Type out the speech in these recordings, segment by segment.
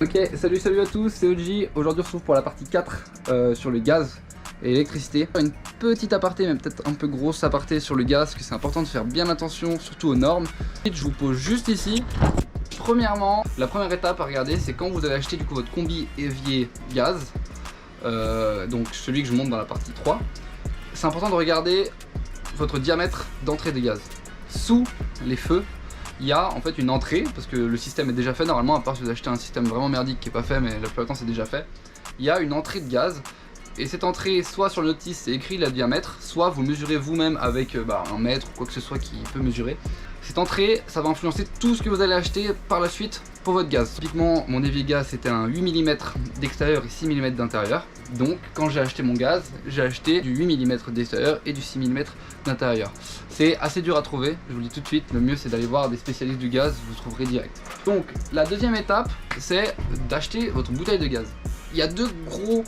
Ok, salut à tous, c'est OG. Aujourd'hui on se retrouve pour la partie 4 sur le gaz et l'électricité. Une petite aparté, mais peut-être un peu grosse aparté sur le gaz, parce que c'est important de faire bien attention, surtout aux normes. Ensuite, je vous pose juste ici. Premièrement, la première étape à regarder, c'est quand vous avez acheté du coup votre combi évier gaz, donc celui que je montre dans la partie 3. C'est important de regarder votre diamètre d'entrée de gaz. Sous les feux, il y a en fait une entrée, parce que le système est déjà fait normalement, à part si vous achetez un système vraiment merdique qui est pas fait, mais la plupart du temps c'est déjà fait. Il y a une entrée de gaz, et cette entrée, soit sur le notice c'est écrit le diamètre, soit vous mesurez vous-même avec un mètre ou quoi que ce soit qui peut mesurer. Cette entrée, ça va influencer tout ce que vous allez acheter par la suite pour votre gaz. Typiquement, mon évier gaz c'était un 8 mm d'extérieur et 6 mm d'intérieur. Donc quand j'ai acheté mon gaz, j'ai acheté du 8 mm d'extérieur et du 6 mm d'intérieur. C'est assez dur à trouver, je vous le dis tout de suite, le mieux c'est d'aller voir des spécialistes du gaz, vous trouverez direct. Donc la deuxième étape, c'est d'acheter votre bouteille de gaz. Il y a deux gros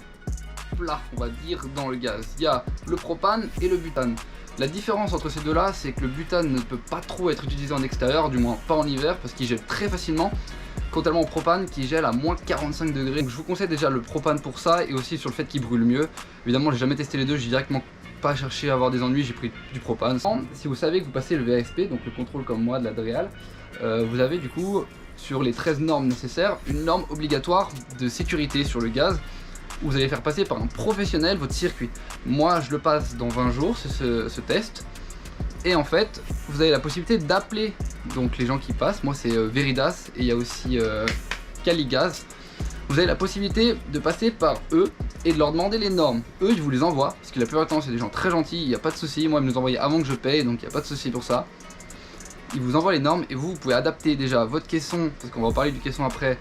plats, on va dire, dans le gaz. Il y a le propane et le butane. La différence entre ces deux là, c'est que le butane ne peut pas trop être utilisé en extérieur, du moins pas en hiver, parce qu'il gèle très facilement, contrairement au propane qui gèle à moins 45 degrés. Donc je vous conseille déjà le propane pour ça, et aussi sur le fait qu'il brûle mieux. Évidemment j'ai jamais testé les deux, j'ai directement pas cherché à avoir des ennuis, j'ai pris du propane. Si vous savez que vous passez le VASP, donc le contrôle comme moi de la DREAL, vous avez du coup sur les 13 normes nécessaires, une norme obligatoire de sécurité sur le gaz. Vous allez faire passer par un professionnel votre circuit. Moi je le passe dans 20 jours, c'est ce test. Et en fait, vous avez la possibilité d'appeler donc les gens qui passent. Moi c'est Veridas et il y a aussi Caligaz. Vous avez la possibilité de passer par eux et de leur demander les normes. Eux ils vous les envoient, parce que la plupart du temps c'est des gens très gentils, il n'y a pas de souci. Moi ils me les envoyaient avant que je paye, donc il n'y a pas de souci pour ça. Ils vous envoient les normes et vous pouvez adapter déjà votre caisson, parce qu'on va en parler du caisson après,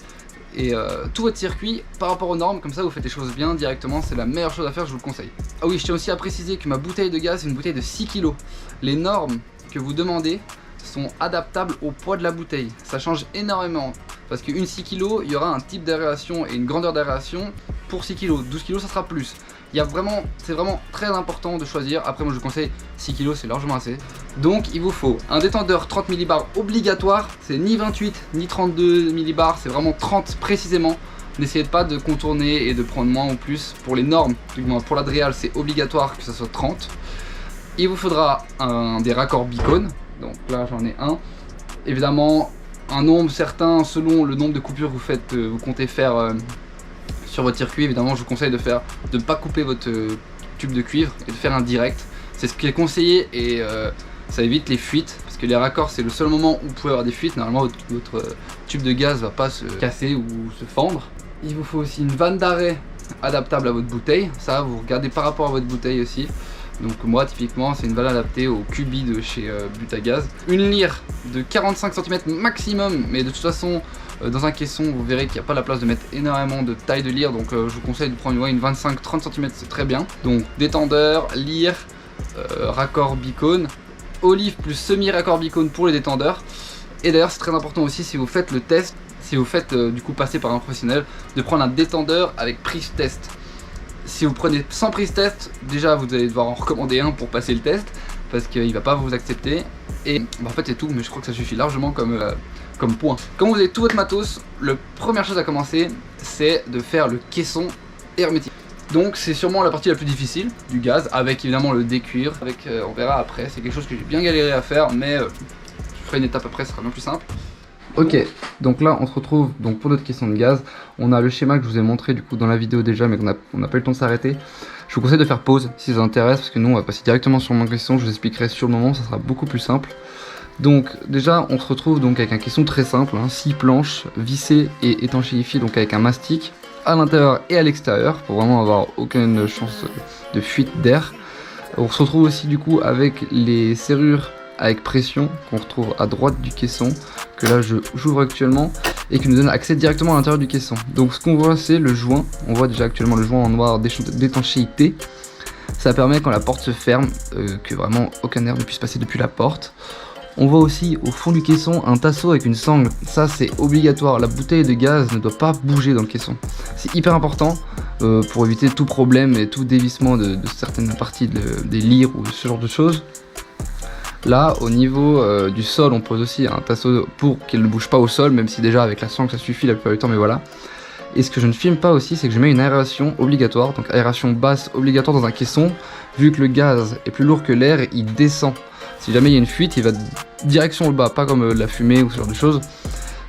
et tout votre circuit par rapport aux normes, comme ça vous faites les choses bien directement, c'est la meilleure chose à faire, je vous le conseille. Ah oui, je tiens aussi à préciser que ma bouteille de gaz c'est une bouteille de 6 kg. Les normes que vous demandez sont adaptables au poids de la bouteille, ça change énormément, parce qu'une 6 kg, il y aura un type d'aération et une grandeur d'aération pour 6 kg, 12 kg ça sera plus. C'est vraiment très important de choisir. Après moi je vous conseille 6 kg, c'est largement assez. Donc il vous faut un détendeur 30 millibars obligatoire. C'est ni 28 ni 32 millibars, c'est vraiment 30 précisément. N'essayez pas de contourner et de prendre moins ou plus. Pour les normes, pour la DREAL c'est obligatoire que ça soit 30. Il vous faudra des raccords Bicone. Donc là j'en ai un. Évidemment un nombre certain selon le nombre de coupures que vous comptez faire sur votre circuit. Évidemment je vous conseille de ne pas couper votre tube de cuivre et de faire un direct, c'est ce qui est conseillé, et ça évite les fuites, parce que les raccords c'est le seul moment où vous pouvez avoir des fuites. Normalement votre tube de gaz va pas se casser ou se fendre. Il vous faut aussi une vanne d'arrêt adaptable à votre bouteille, ça vous regardez par rapport à votre bouteille aussi. Donc moi typiquement c'est une vanne adaptée au Cubi de chez Butagaz. Une lyre de 45 cm maximum, mais de toute façon dans un caisson vous verrez qu'il n'y a pas la place de mettre énormément de taille de lyre, donc je vous conseille de prendre une 25-30 cm, c'est très bien. Donc détendeur, lyre, raccord Bicone, olive plus semi-raccord Bicone pour les détendeurs. Et d'ailleurs c'est très important aussi, si vous faites le test, si vous faites du coup passer par un professionnel, de prendre un détendeur avec prise test. Si vous prenez sans prise test, déjà vous allez devoir en recommander un pour passer le test, parce qu'il va pas vous accepter. Et en fait c'est tout, mais je crois que ça suffit largement comme point. Quand vous avez tout votre matos, la première chose à commencer c'est de faire le caisson hermétique. Donc c'est sûrement la partie la plus difficile du gaz, avec évidemment le décuir, on verra après, c'est quelque chose que j'ai bien galéré à faire, mais je ferai une étape après, ce sera bien plus simple. Ok, donc là on se retrouve donc pour notre caisson de gaz. On a le schéma que je vous ai montré du coup dans la vidéo déjà, mais on n'a pas eu le temps de s'arrêter. Je vous conseille de faire pause si ça vous intéresse, parce que nous on va passer directement sur mon caisson, je vous expliquerai sur le moment, ça sera beaucoup plus simple. Donc déjà on se retrouve donc avec un caisson très simple, 6 planches vissées et étanchéifiées, donc avec un mastic à l'intérieur et à l'extérieur pour vraiment avoir aucune chance de fuite d'air. On se retrouve aussi du coup avec les serrures avec pression qu'on retrouve à droite du caisson, que là j'ouvre actuellement, et qui nous donne accès directement à l'intérieur du caisson. Donc ce qu'on voit c'est le joint, on voit déjà actuellement le joint en noir d'étanchéité. Ça permet quand la porte se ferme que vraiment aucun air ne puisse passer depuis la porte. On voit aussi au fond du caisson un tasseau avec une sangle, ça c'est obligatoire, la bouteille de gaz ne doit pas bouger dans le caisson. C'est hyper important pour éviter tout problème et tout dévissement de certaines parties des lyres ou ce genre de choses. Là au niveau du sol on pose aussi un tasseau pour qu'il ne bouge pas au sol, même si déjà avec la sangle ça suffit la plupart du temps, mais voilà. Et ce que je ne filme pas aussi, c'est que je mets une aération obligatoire, donc aération basse obligatoire dans un caisson. Vu que le gaz est plus lourd que l'air, il descend. Si jamais il y a une fuite, il va direction le bas, pas comme la fumée ou ce genre de choses.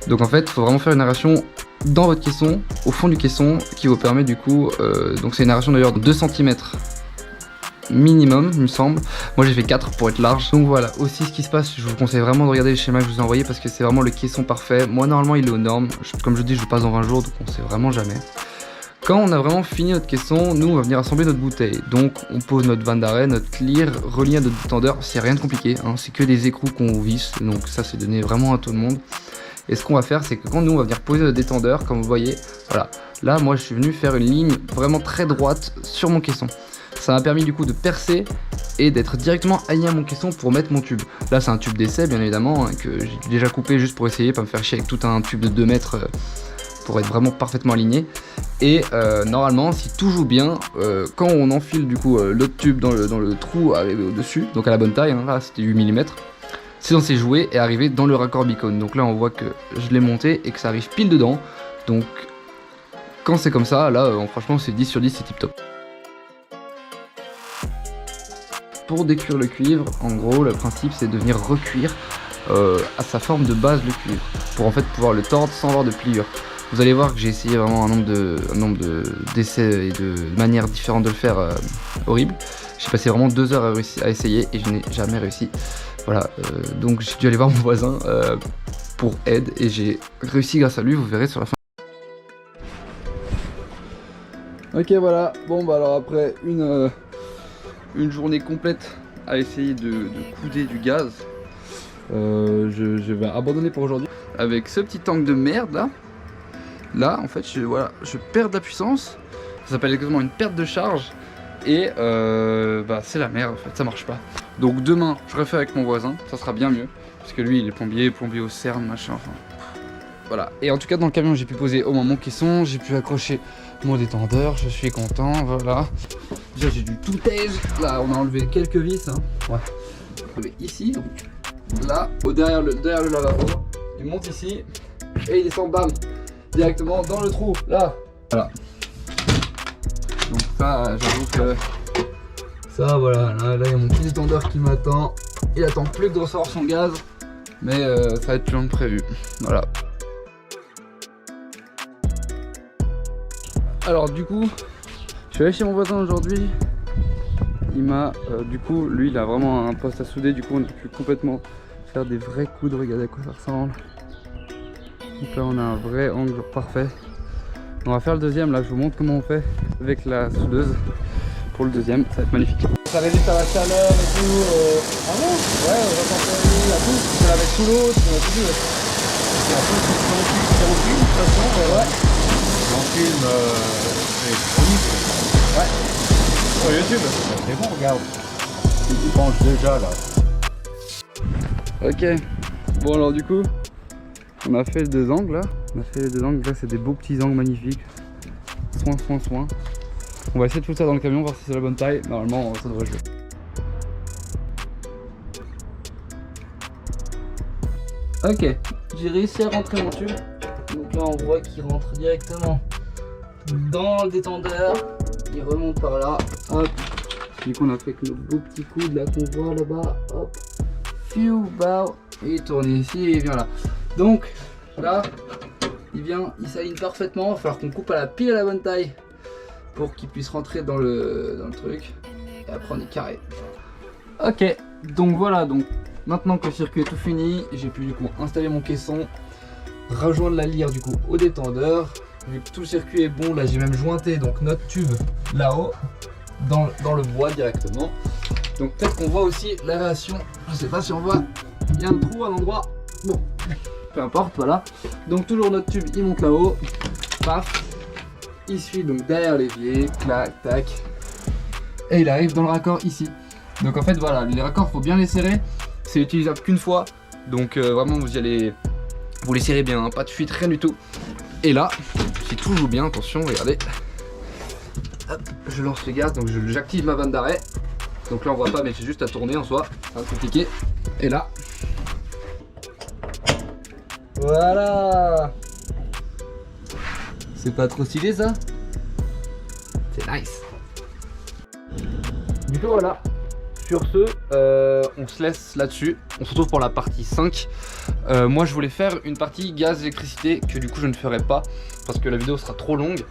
Donc en fait, il faut vraiment faire une aération dans votre caisson, au fond du caisson, qui vous permet du coup, donc c'est une aération d'ailleurs de 2 cm minimum, il me semble. Moi j'ai fait 4 pour être large. Donc voilà, aussi ce qui se passe, je vous conseille vraiment de regarder les schémas que je vous ai envoyés parce que c'est vraiment le caisson parfait. Moi normalement il est aux normes, comme je dis je le passe dans 20 jours, donc on sait vraiment jamais. Quand on a vraiment fini notre caisson, nous on va venir assembler notre bouteille. Donc on pose notre vanne d'arrêt, notre clear, relié à notre détendeur, c'est rien de compliqué, hein. C'est que des écrous qu'on visse, donc ça c'est donné vraiment à tout le monde. Et ce qu'on va faire, c'est que quand nous on va venir poser notre détendeur, comme vous voyez, voilà, là moi je suis venu faire une ligne vraiment très droite sur mon caisson. Ça m'a permis du coup de percer et d'être directement aligné à mon caisson pour mettre mon tube. Là c'est un tube d'essai bien évidemment, hein, que j'ai déjà coupé juste pour essayer, pas me faire chier avec tout un tube de 2 mètres pour être vraiment parfaitement aligné. Et normalement si tout joue bien, quand on enfile du coup l'autre tube dans le trou au-dessus, donc à la bonne taille, hein, là c'était 8 mm, c'est censé jouer et arriver dans le raccord bicone. Donc là on voit que je l'ai monté et que ça arrive pile dedans. Donc quand c'est comme ça, là franchement c'est 10 sur 10, c'est tip top. Pour décuire le cuivre, en gros le principe c'est de venir recuire à sa forme de base le cuivre, pour en fait pouvoir le tordre sans avoir de pliure. Vous allez voir que j'ai essayé vraiment un nombre d'essais et de manières différentes de le faire horrible. J'ai passé vraiment 2 heures à essayer et je n'ai jamais réussi. Voilà, donc j'ai dû aller voir mon voisin pour aide et j'ai réussi grâce à lui, vous verrez sur la fin. Ok voilà, bon bah alors après une journée complète à essayer de couder du gaz, je vais abandonner pour aujourd'hui. Avec ce petit tank de merde là en fait je perds de la puissance, ça s'appelle exactement une perte de charge et bah c'est la merde en fait, ça marche pas. Donc demain je refais avec mon voisin, ça sera bien mieux, parce que lui il est plombier au CERN machin, enfin voilà. Et en tout cas dans le camion j'ai pu poser au moins mon caisson, j'ai pu accrocher mon détendeur, je suis content, voilà. Déjà j'ai du tout aise, là on a enlevé quelques vis, hein. Ouais. Enlevé ici, donc là, derrière le lavabo, il monte ici et il descend bam directement dans le trou, là. Voilà. Donc ça j'avoue que ça voilà, là il y a mon petit détendeur qui m'attend. Il attend plus que de recevoir son gaz, mais ça va être plus long que prévu. Voilà. Alors du coup, je suis allé chez mon voisin aujourd'hui. Il m'a, du coup, lui il a vraiment un poste à souder. Du coup on a pu complètement faire des vrais coudes. Regardez à quoi ça ressemble. Donc là on a un vrai angle genre parfait. On va faire le deuxième, là je vous montre comment on fait avec la soudeuse. Pour le deuxième, ça va être magnifique. Ça résiste à la chaleur et tout. Ah bon? Ouais, on va tenter la bouffe, tu peux la mettre sous l'eau, tu peux la tout. La bouffe, c'est en film, de toute façon, ouais. En film, c'est chronique. Ouais. Sur YouTube. C'est bon, regarde. Tu penches déjà là. Ok. Bon alors du coup, on a fait les 2 angles là. On a fait les 2 angles, là c'est des beaux petits angles magnifiques. Soin. On va essayer de foutre ça dans le camion, voir si c'est la bonne taille. Normalement ça devrait jouer. Ok, j'ai réussi à rentrer mon tube. Donc là on voit qu'il rentre directement dans le détendeur. Il remonte par là. Hop. Du coup on a fait que nos beaux petits coudes là qu'on voit là-bas. Hop. Fiu, bao. Et il tourne ici et il vient là. Donc là, il s'aligne parfaitement. Il va falloir qu'on coupe à la pile à la bonne taille pour qu'il puisse rentrer dans le truc. Et après on est carré. Ok, donc voilà, donc maintenant que le circuit est tout fini, j'ai pu du coup installer mon caisson, rejoindre la lyre du coup au détendeur. Vu que tout le circuit est bon, là j'ai même jointé donc notre tube là-haut dans le bois directement. Donc peut-être qu'on voit aussi l'aération, je sais pas si on voit, il y a un trou à un endroit, bon, peu importe, voilà. Donc toujours notre tube il monte là-haut, paf, il suit donc derrière l'évier, clac, tac, et il arrive dans le raccord ici. Donc en fait voilà, les raccords faut bien les serrer, c'est utilisable qu'une fois, donc vraiment vous y allez, vous les serrez bien, hein, pas de fuite, rien du tout. Et là, si tout joue bien, attention, regardez, hop, je lance le gaz, donc j'active ma vanne d'arrêt. Donc là on voit pas mais c'est juste à tourner en soi, ça va compliqué. Et là, voilà, C'est pas trop stylé ça? C'est nice. Du coup voilà, sur ce, on se laisse là-dessus. On se retrouve pour la partie 5. Moi je voulais faire une partie gaz électricité que du coup je ne ferai pas parce que la vidéo sera trop longue.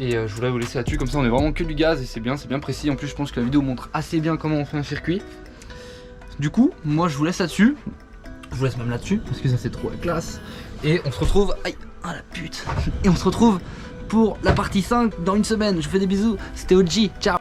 Et je voulais vous laisser là-dessus, comme ça on est vraiment que du gaz et c'est bien précis. En plus je pense que la vidéo montre assez bien comment on fait un circuit. Du coup, moi je vous laisse là-dessus. Je vous laisse même là-dessus parce que ça c'est trop la classe. Et on se retrouve, aïe, ah la pute. Et on se retrouve pour la partie 5 dans une semaine. Je vous fais des bisous, c'était OG, ciao.